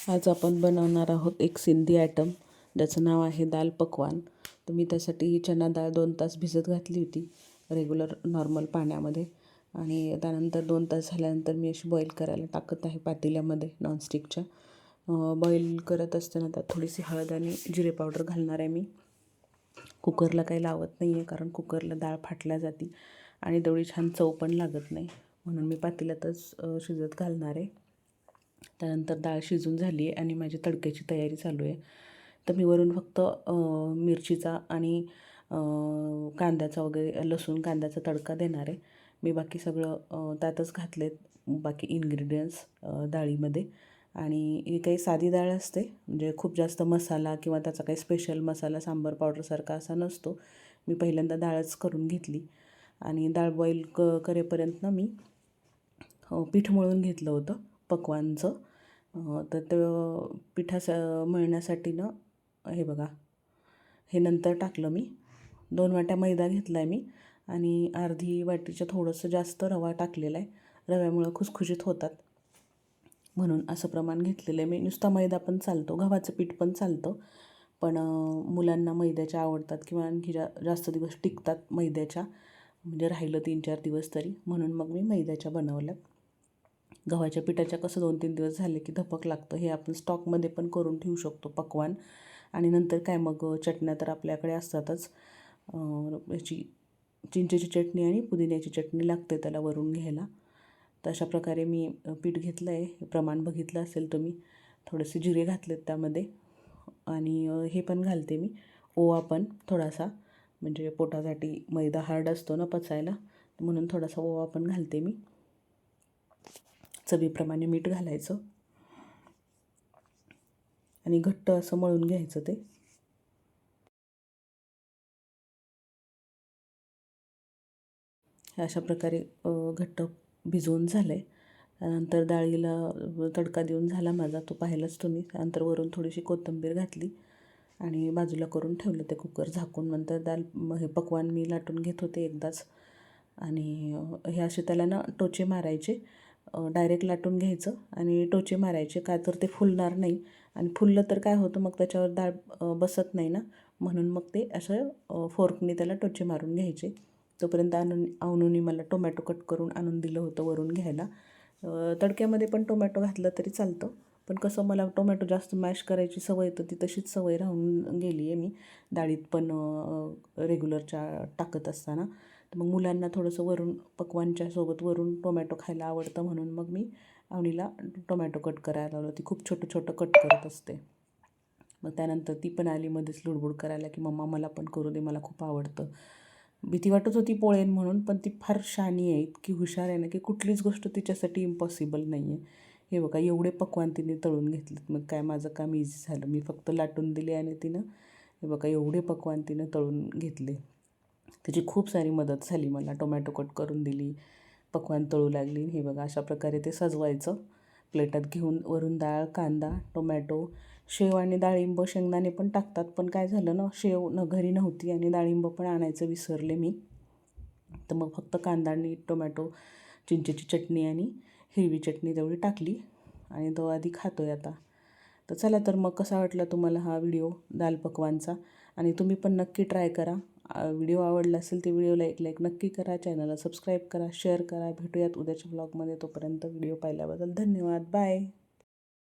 आज आपण बनवणार आहोत एक सिंधी आयटम ज्याचं नाव आहे दाल पकवान. तर मी त्यासाठी ही चना डाळ 2 तास भिजत घातली होती रेग्युलर नॉर्मल पाण्यामध्ये. आणि त्यानंतर 2 तास झाल्यानंतर मी अशी बॉईल करायला टाकत आहे पातेल्यामध्ये नॉनस्टिकच्या. बॉईल करत असताना त्यात थोडीशी हळद आणि जिरे पावडर घालणार आहे मी. कुकरला काही लावत नाही आहे कारण कुकरला डाळ फाटल्या जाते आणि तेवढी छान चव पण लागत नाही, म्हणून मी पातेल्यातच शिजत घालणार आहे. त्यानंतर डाळ शिजून झाली आहे आणि माझी तडक्याची तयारी चालू आहे. तर मी वरून फक्त मिरचीचा आणि कांद्याचा वगैरे लसूण कांद्याचा तडका देणार आहे. मी बाकी सगळं त्यातच घातलेत बाकी इन्ग्रेडियंट्स डाळीमध्ये. आणि ही काही साधी डाळ असते, म्हणजे खूप जास्त मसाला किंवा त्याचा काही स्पेशल मसाला सांबार पावडरसारखा असा नसतो. मी पहिल्यांदा डाळच करून घेतली आणि डाळ बॉईल करेपर्यंत मी पीठ मळून घेतलं होतं पकवानचं. तर ते मळण्यासाठी हे बघा, हे नंतर टाकलं मी. 2 वाट्या मैदा घेतला आहे मी आणि अर्धी वाटीच्या थोडंसं जास्त रवा टाकलेला आहे. रव्यामुळं खुसखुशीत होतात म्हणून असं प्रमाण घेतलेलं आहे मी. नुसता मैदा पण चालतो, गव्हाचं पीठ पण चालतं, पण मुलांना मैद्याच्या आवडतात किंवा आणखी जास्त दिवस टिकतात मैद्याच्या, म्हणजे राहिलं 3-4 दिवस तरी, म्हणून मग मी मैद्याच्या बनवल्यात. गव्हाच्या पिठाच्या कसं 2-3 दिवस झाले की धपक लागतं. हे आपण स्टॉकमध्ये पण करून ठेवू शकतो पकवान. आणि नंतर काय मग चटण्या तर आपल्याकडे असतातच. याची चिंचेची चटणी आणि पुदिन्याची चटणी लागते त्याला वरून घ्यायला. तर अशा प्रकारे मी पीठ घेतलं आहे, प्रमाण बघितलं असेल तुम्ही. थोडेसे जिरे घातलेत त्यामध्ये आणि हे पण घालते मी ओवा पण थोडासा, म्हणजे पोटासाठी मैदा हार्ड असतो ना पचायला, म्हणून थोडासा ओवा पण घालते मी. चवीप्रमाणे मीठ घालायचं आणि घट्ट असं मळून घ्यायचं ते. अशा प्रकारे घट्ट भिजवून झालं आहे. त्यानंतर डाळीला तडका देऊन झाला माझा, तो पाहिलाच तुम्ही. त्यानंतर वरून थोडीशी कोथिंबीर घातली आणि बाजूला करून ठेवलं ते कुकर झाकून. नंतर हे पकवान मी लाटून घेत होते एकदाच. आणि हे असे त्याला टोचे मारायचे, डायरेक्ट लाटून घ्यायचं आणि टोचे मारायचे, काय तर ते फुलणार नाही. आणि फुललं तर काय होतं मग त्याच्यावर डाळ बसत नाही ना, म्हणून मग ते असं फोर्कने त्याला टोचे मारून घ्यायचे. तोपर्यंत अवनूनी मला टोमॅटो कट करून आणून दिलं होतं वरून घ्यायला. तडक्यामध्ये पण टोमॅटो घातलं तरी चालतं, पण कसं मला टोमॅटो जास्त मॅश करायची सवय, तर ती तशीच सवय राहून गेली आहे मी डाळीत पण रेग्युलरच्या टाकत असताना. तर मग मुलांना थोडंसं वरून पकवानच्या सोबत वरून टोमॅटो खायला आवडतं, म्हणून मग मी आवनीला टोमॅटो कट करायला लावलं. ती खूप छोटं छोटं कट करत असते. मग त्यानंतर ती पण आली मध्येच लुडबुड करायला की मम्मा मला पण करू दे, मला खूप आवडतं. भीती वाटत होती पोळेन म्हणून, पण ती फार शहाणी आहे, इतकी हुशार आहे ना की कुठलीच गोष्ट तिच्यासाठी इम्पॉसिबल नाही आहे. हे बघा, एवढे पकवान तिने तळून घेतलेत. मग काय माझं काम इझी झालं. मी फक्त लाटून दिले आणि तिनं हे बघा एवढे पकवान तिनं तळून घेतले. त्याची खूप सारी मदत झाली मला. टोमॅटो कट करून दिली, पकवान तळू लागली. हे बघा अशा प्रकारे ते सजवायचं प्लेटात घेऊन. वरून डाळ, कांदा, टोमॅटो, शेव आणि डाळिंब, शेंगदाणे पण टाकतात, पण काय झालं ना, शेव घरी नव्हती आणि डाळिंब पण आणायचं विसरले मी. तर मग फक्त कांदा आणि टोमॅटो, चिंचेची चटणी आणि हिरवी चटणी तेवढी टाकली आणि तो आधी खातो आहे आता. तर चला, तर मग कसा वाटला तुम्हाला हा व्हिडिओ दाल पकवानचा, आणि तुम्ही पण नक्की ट्राय करा. व्हिडिओ आवडला असेल तर व्हिडिओला एक लाईक नक्की करा, चॅनलला सबस्क्राईब करा, शेअर करा. भेटूयात उद्याच्या ब्लॉगमध्ये. तोपर्यंत व्हिडिओ पाहिल्याबद्दल धन्यवाद. बाय.